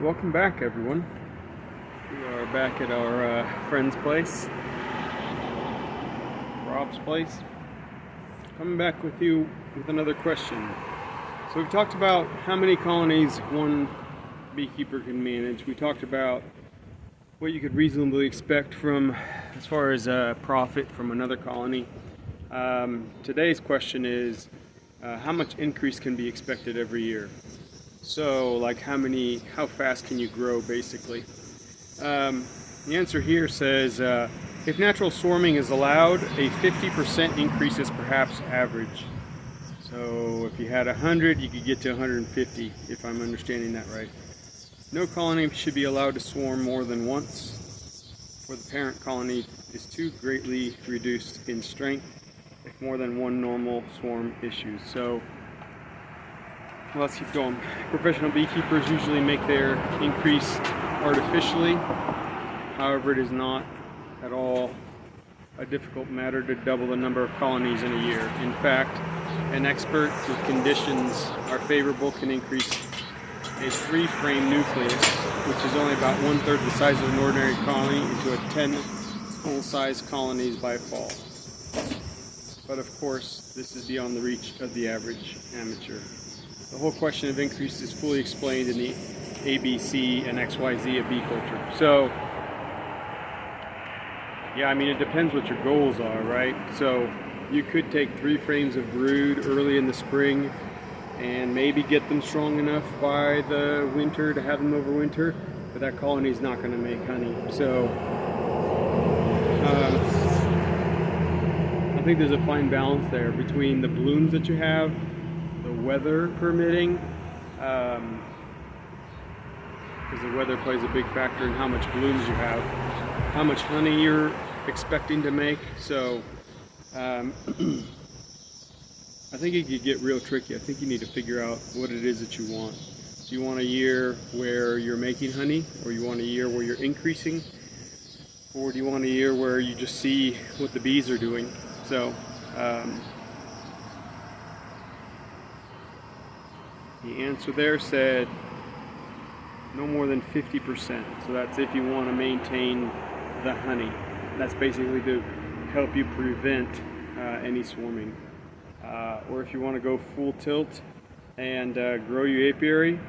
Welcome back, everyone. We are back at our friend's place, Rob's place. Coming back with you with another question. So we've talked about how many colonies one beekeeper can manage. We talked about what you could reasonably expect from as far as profit from another colony. Today's question is how much increase can be expected every year? So, like how fast can you grow, basically? The answer here says, if natural swarming is allowed, a 50% increase is perhaps average. So, if you had 100, you could get to 150, if I'm understanding that right. No colony should be allowed to swarm more than once, for the parent colony is too greatly reduced in strength if more than one normal swarm issues. So, let's keep going. Professional beekeepers usually make their increase artificially. However, it is not at all a difficult matter to double the number of colonies in a year. In fact, an expert with conditions are favorable can increase a 3-frame nucleus, which is only about 1/3 the size of an ordinary colony, into 10 full-size colonies by fall. But of course, this is beyond the reach of the average amateur. The whole question of increase is fully explained in the ABC and XYZ of bee culture. So, yeah, I mean, it depends what your goals are, right? So, you could take 3 frames of brood early in the spring and maybe get them strong enough by the winter to have them overwinter, but that colony is not going to make honey. So, I think there's a fine balance there between the blooms that you have, the weather permitting, because the weather plays a big factor in how much blooms you have, how much honey you're expecting to make. So I think it could get real tricky. I think you need to figure out what it is that you want. Do you want a year where you're making honey, or you want a year where you're increasing, or do you want a year where you just see what the bees are doing? So the answer there said no more than 50%. So that's if you want to maintain the honey. That's basically to help you prevent any swarming. Or if you want to go full tilt and grow your apiary,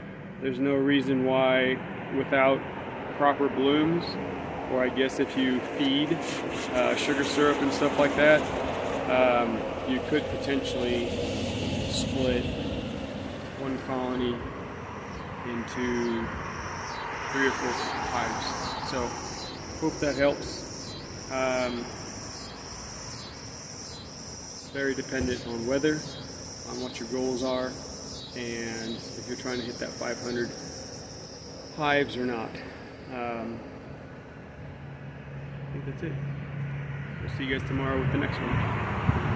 there's no reason why without proper blooms, or I guess if you feed sugar syrup and stuff like that, you could potentially split one colony into 3 or 4 hives. So, hope that helps. Very dependent on weather, on what your goals are, and if you're trying to hit that 500 hives or not. I think that's it. We'll see you guys tomorrow with the next one.